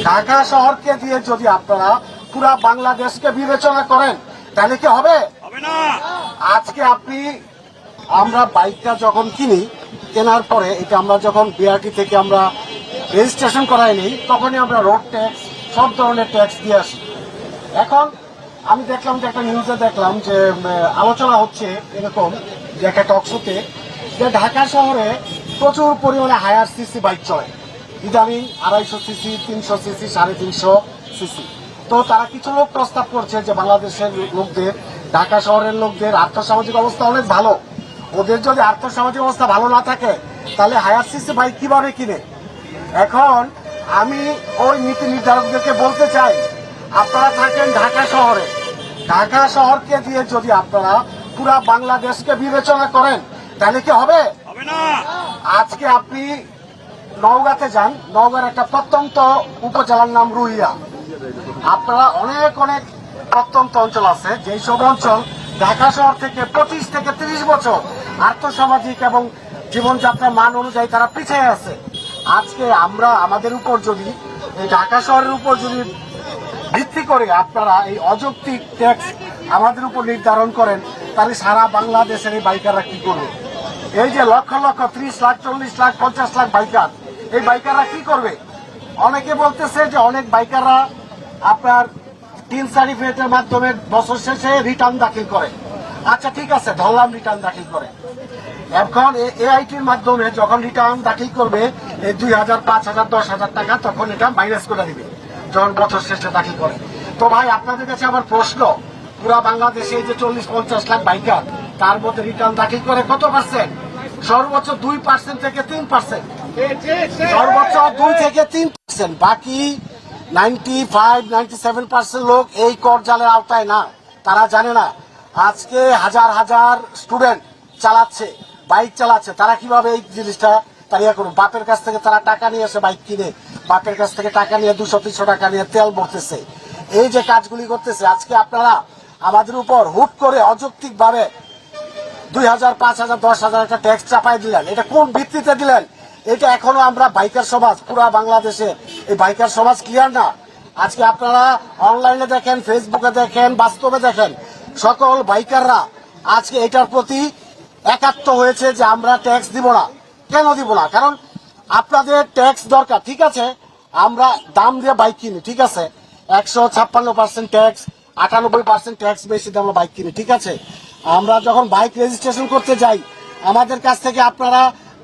ঢাকা শহরকে দিয়ে যদি আপনারা পুরা বাংলাদেশকে বিবেচনা করেন তাহলে কি হবে? আজকে আমরা বাইকটা যখন কিনি, কেনার পরে এটা আমরা যখন বিআরটি থেকে আমরা রেজিস্ট্রেশন করাই নিই, তখনই আমরা রোড ট্যাক্স সব ধরনের ট্যাক্স দিয়ে আসি। এখন আমি দেখলাম যে একটা নিউজে দেখলাম যে আলোচনা হচ্ছে এরকম যে একটা টকশোতে যে ঢাকা শহরে প্রচুর পরিমাণে হায়ার সিসি বাইক চলে, ইদানিং 250 সিসি, 300 সিসি, 350 সিসি। তো তারা কিছু লোক প্রস্তাব করছে যে বাংলাদেশের লোকদের, ঢাকা শহরের লোকদের আর্থসামাজিক অবস্থা অনেক ভালো, ওদের যদি আর্থসামাজিক অবস্থা ভালো না থাকে তাহলে হায়ার সিসি বাইক কিভাবে কিনে? এখন আমি ওই নীতি নির্ধারকদেরকে বলতে চাই, আপনারা থাকেন ঢাকা শহরে, ঢাকা শহরকে দিয়ে যদি আপনারা পুরা বাংলাদেশকে বিবেচনা করেন তাহলে কি হবে? আজকে আপনি নওগাঁতে যান, নওগাঁর একটা প্রত্যন্ত উপজেলার নাম রুইয়া। আপনারা অনেক অনেক প্রত্যন্ত অঞ্চল আছে, যেই সব অঞ্চল ঢাকা শহর থেকে 25 থেকে 30 বছর আর্থসামাজিক এবং জীবনযাত্রার মান অনুযায়ী তারা পিছিয়ে আছে। আজকে আমরা আমাদের উপর যদি, এই ঢাকা শহরের উপর যদি ভিত্তি করে আপনারা এই অযৌক্তিক ট্যাক্স আমাদের উপর নির্ধারণ করেন, তাহলে সারা বাংলাদেশের এই বাইকাররা কি করবে? এই যে লক্ষ লক্ষ 30 লাখ, 40 লাখ, 50 লাখ বাইকার, এই বাইকাররা কি করবে? অনেকে বলতেছে যে অনেক বাইকাররা আপনার 3 সার্টিফিকেটের মাধ্যমে বছর শেষে রিটার্ন দাখিল করে। আচ্ছা ঠিক আছে, ধরলাম রিটার্ন দাখিল করে। এখন এআইটির মাধ্যমে যখন রিটার্ন দাখিল করবে এই 2000, 5000, 10,000 টাকা, তখন এটা মাইনাস করে দিবে যখন বছর শেষে দাখিল করে। তো ভাই আপনাদের কাছে আমার প্রশ্ন, পুরা বাংলাদেশে যে 40-50 লাখ বাইকার, তার মধ্যে রিটার্ন দাখিল করে কত পার্সেন্ট? সর্বোচ্চ 2% থেকে 3%, সর্বোচ্চ 2 থেকে 3%। বাকি 95-97% লোক এই কর জালের আওতায় না, তারা জানে না। আজকে হাজার হাজার স্টুডেন্ট চালাচ্ছে, বাইক চালাচ্ছে, তারা কিভাবে এই জিনিসটা তারিয়া করুন? বাপের কাছ থেকে তারা টাকা নিয়ে এসে বাইক কিনে, বাপের কাছ থেকে টাকা নিয়ে 200-300 টাকা নিয়ে তেল ভরতেছে, এই যে কাজগুলি করতেছে। আজকে আপনারা আমাদের উপর হুট করে অযৌক্তিক ভাবে 2000, 5000, 10,000 একটা ট্যাক্স চাপাই দিলেন। এটা কোন ভিত্তিতে দিলেন? এটা এখনো আমরা বাইকার সমাজ, পুরা বাংলাদেশে এই বাইকার সমাজ ক্লিয়ার না। আজকে আপনারা অনলাইনে দেখেন, ফেসবুকে দেখেন, বাস্তবে দেখেন, সকল বাইকাররা আজকে এটার প্রতি একাত্ম হয়েছে যে আমরা ট্যাক্স দিব না। কেন দিব না? কারণ আপনাদের ট্যাক্স দরকার, ঠিক আছে, আমরা দাম দিয়ে বাইক কিনি, ঠিক আছে, 156% ট্যাক্স, 98% ট্যাক্স বেশি দিয়ে আমরা বাইক কিনি, ঠিক আছে। আমরা যখন বাইক রেজিস্ট্রেশন করতে যাই, আমাদের কাছ থেকে আপনারা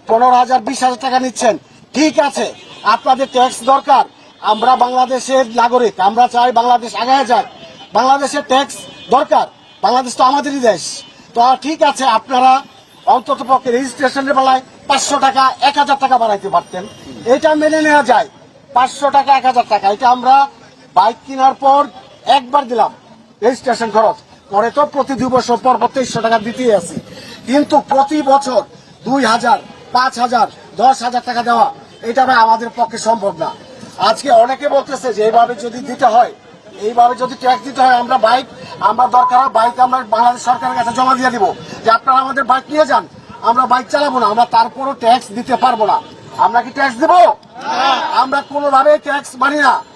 15,000, 20,000 টাকা নিচ্ছেন, ঠিক আছে, আপনাদের ট্যাক্স দরকার। আমরা বাংলাদেশের নাগরিক, আমরা চাই বাংলাদেশ আগায় যাক, বাংলাদেশের ট্যাক্স দরকার, বাংলাদেশ তো আমাদেরই দেশ। তো ঠিক আছে, আপনারা অন্তত পক্ষে রেজিস্ট্রেশনের বেলায় 500 টাকা, 1000 টাকা বাড়াইতে পারতেন, এটা মেনে নেওয়া যায়। 500 টাকা, 1000 টাকা, এটা আমরা বাইক কেনার পর একবার দিলাম রেজিস্ট্রেশন খরচ, পরে তো প্রতি 2 বছর পর 2300 টাকা দিতেই আছি। কিন্তু প্রতি বছর 2000, 5000, 10,000 টাকা দেওয়া, এটা ভাই আমাদের পক্ষে সম্ভব না। আজকে অনেকে বলতেছে যে এইভাবে যদি দিতে হয়, এইভাবে যদি ট্যাক্স দিতে হয়, আমরা দরকার হয় বাইক আমরা বাংলাদেশ সরকারের কাছে জমা দিয়ে দিব যে আপনারা আমাদের বাইক নিয়ে যান, আমরা বাইক চালাবো না, আমরা তারপরও ট্যাক্স দিতে পারবো না। আমরা কি ট্যাক্স দিব? আমরা কোনোভাবে ট্যাক্স মানি না।